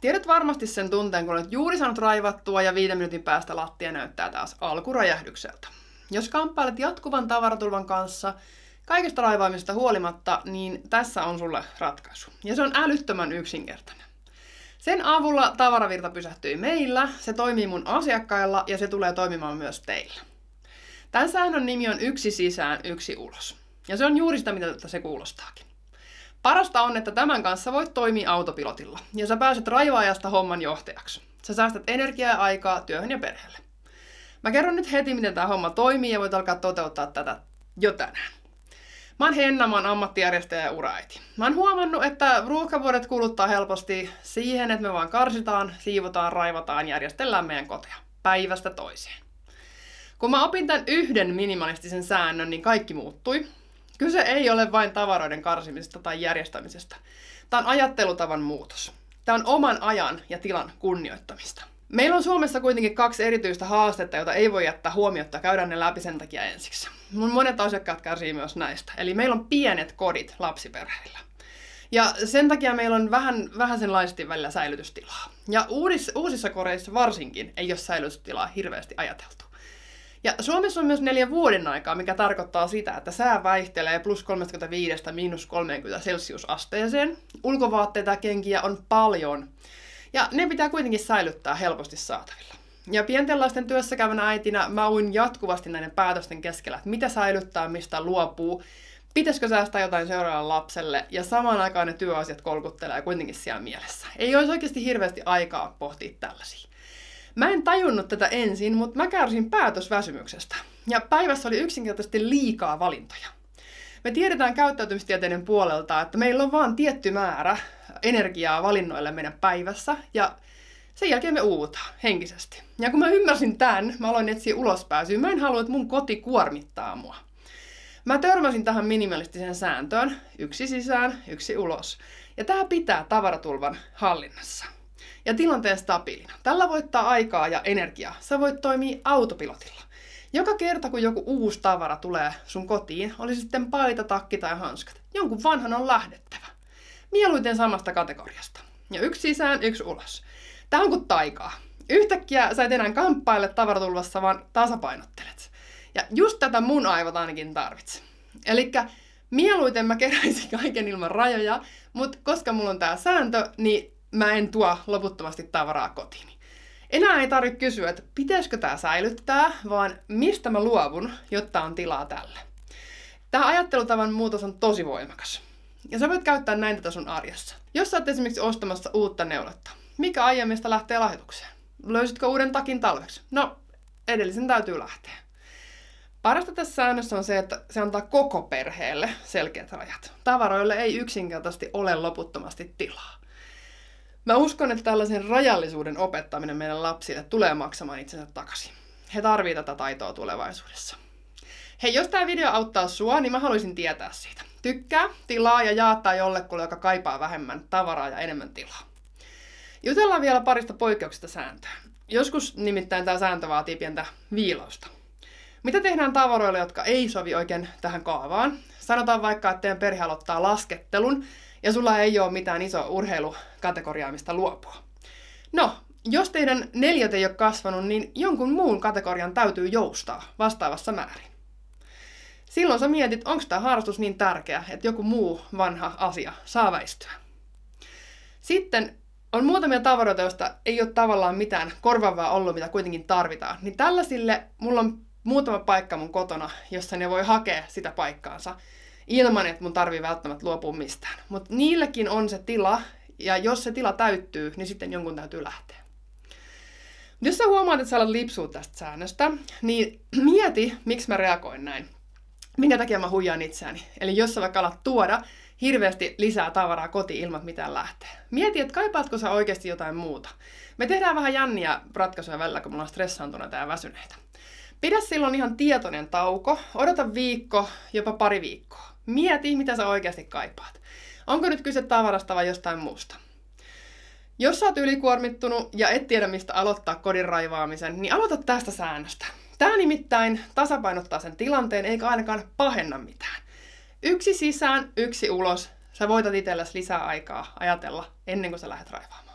Tiedät varmasti sen tunteen, kun olet juuri saanut raivattua ja 5 minuutin päästä lattia näyttää taas alkuräjähdykseltä. Jos kamppailet jatkuvan tavaratulvan kanssa kaikesta raivaamisesta huolimatta, niin tässä on sulle ratkaisu. Ja se on älyttömän yksinkertainen. Sen avulla tavaravirta pysähtyi meillä, se toimii mun asiakkailla ja se tulee toimimaan myös teillä. Tämän säännön nimi on 1 sisään, 1 ulos. Ja se on juuri sitä, mitä se kuulostaakin. Parasta on, että tämän kanssa voit toimia autopilotilla, ja sä pääset raivaajasta homman johtajaksi. Sä säästät energiaa ja aikaa työhön ja perheelle. Mä kerron nyt heti, miten tämä homma toimii, ja voit alkaa toteuttaa tätä jo tänään. Mä oon Henna, mä oon ammattijärjestäjä ja uraäiti. Mä oon huomannut, että ruuhkavuodet kuluttaa helposti siihen, että me vaan karsitaan, siivotaan, raivataan, järjestellään meidän koteja päivästä toiseen. Kun mä opin tämän yhden minimalistisen säännön, niin kaikki muuttui. Kyse ei ole vain tavaroiden karsimisesta tai järjestämisestä. Tämä on ajattelutavan muutos. Tämä on oman ajan ja tilan kunnioittamista. Meillä on Suomessa kuitenkin 2 erityistä haastetta, joita ei voi jättää huomiotta. Käydään ne läpi sen takia ensiksi. Mun monet asiakkaat kärsii myös näistä. Eli meillä on pienet kodit lapsiperheillä. Ja sen takia meillä on vähän senlaisesti välillä säilytystilaa. Ja uusissa kodeissa varsinkin ei ole säilytystilaa hirveästi ajateltu. Ja Suomessa on myös 4 vuoden aikaa, mikä tarkoittaa sitä, että sää vaihtelee +35 -30 celsiusasteeseen. Ulkovaatteita ja kenkiä on paljon. Ja ne pitää kuitenkin säilyttää helposti saatavilla. Ja pienten lasten työssäkäyvänä äitinä mä uin jatkuvasti näiden päätösten keskellä, että mitä säilyttää, mistä luopuu, pitäisikö säästää jotain seuraavalle lapselle, ja samaan aikaan ne työasiat kolkuttelee kuitenkin siellä mielessä. Ei olisi oikeasti hirveästi aikaa pohtia tällaisia. Mä en tajunnut tätä ensin, mutta mä kärsin päätösväsymyksestä. Ja päivässä oli yksinkertaisesti liikaa valintoja. Me tiedetään käyttäytymistieteiden puolelta, että meillä on vaan tietty määrä energiaa valinnoille meidän päivässä, ja sen jälkeen me uuvutaan henkisesti. Ja kun mä ymmärsin tämän, mä aloin etsiä ulospääsyä. Mä en halua, että mun koti kuormittaa mua. Mä törmäsin tähän minimalistiseen sääntöön, 1 sisään, 1 ulos. Ja tää pitää tavaratulvan hallinnassa. Ja tilanteen stabiilina. Tällä voittaa aikaa ja energiaa. Sä voit toimia autopilotilla. Joka kerta, kun joku uusi tavara tulee sun kotiin, oli se sitten paita, takki tai hanskat, jonkun vanhan on lähdettävä. Mieluiten samasta kategoriasta. Ja 1 sisään, 1 ulos. Tää on kuin taikaa. Yhtäkkiä sä et enää kamppaile tavaratulvassa, vaan tasapainottelet. Ja just tätä mun aivot ainakin tarvitse. Elikkä mieluiten mä keräisin kaiken ilman rajoja, mutta koska mulla on tää sääntö, niin mä en tuo loputtomasti tavaraa kotiini. Enää ei tarvitse kysyä, että pitäisikö tää säilyttää, vaan mistä mä luovun, jotta on tilaa tälle. Tää ajattelutavan muutos on tosi voimakas. Ja sä voit käyttää näin tätä sun arjessa. Jos sä oot esimerkiksi ostamassa uutta neuletta, mikä aiemmista lähtee lahjoitukseen? Löysitkö uuden takin talveksi? No, edellisen täytyy lähteä. Parasta tässä säännössä on se, että se antaa koko perheelle selkeät rajat. Tavaroille ei yksinkertaisesti ole loputtomasti tilaa. Mä uskon, että tällaisen rajallisuuden opettaminen meidän lapsille tulee maksamaan itsensä takaisin. He tarvitsevat tätä taitoa tulevaisuudessa. Hei, jos tää video auttaa sua, niin mä haluaisin tietää siitä. Tykkää, tilaa ja jaattaa jollekulle, joka kaipaa vähemmän tavaraa ja enemmän tilaa. Jutellaan vielä parista poikkeuksista sääntöä. Joskus nimittäin tää sääntö vaatii pientä viilausta. Mitä tehdään tavaroille, jotka ei sovi oikein tähän kaavaan? Sanotaan vaikka, että teidän perhe aloittaa laskettelun, ja sulla ei ole mitään isoa urheilukategoriaa, mistä luopua. No, jos teidän neliöt ei ole kasvanut, niin jonkun muun kategorian täytyy joustaa vastaavassa määrin. Silloin sä mietit, onko tämä harrastus niin tärkeä, että joku muu vanha asia saa väistyä. Sitten on muutamia tavaroita, joista ei ole tavallaan mitään korvaavaa ollut, mitä kuitenkin tarvitaan. Niin tällaisille mulla on muutama paikka mun kotona, jossa ne voi hakea sitä paikkaansa ilman, että mun tarvii välttämättä luopua mistään. Mutta niillekin on se tila, ja jos se tila täyttyy, niin sitten jonkun täytyy lähteä. Jos sä huomaat, että sä alat lipsua tästä säännöstä, niin mieti, miksi mä reagoin näin. Minkä takia mä huijaan itseäni. Eli jos sä vaikka alat tuoda hirveästi lisää tavaraa kotiin ilman mitään lähteä. Mieti, että kaipaatko sä oikeasti jotain muuta. Me tehdään vähän jänniä ratkaisuja välillä, kun me ollaan stressaantuneita ja väsyneitä. Pidä silloin ihan tietoinen tauko, odota viikko, jopa 2 viikkoa. Mieti, mitä sä oikeasti kaipaat. Onko nyt kyse tavarasta vai jostain muusta? Jos sä oot ylikuormittunut ja et tiedä, mistä aloittaa kodin raivaamisen, niin aloita tästä säännöstä. Tää nimittäin tasapainottaa sen tilanteen, eikä ainakaan pahenna mitään. 1 sisään, 1 ulos. Sä voitat itsellesi lisää aikaa ajatella ennen kuin sä lähdet raivaamaan.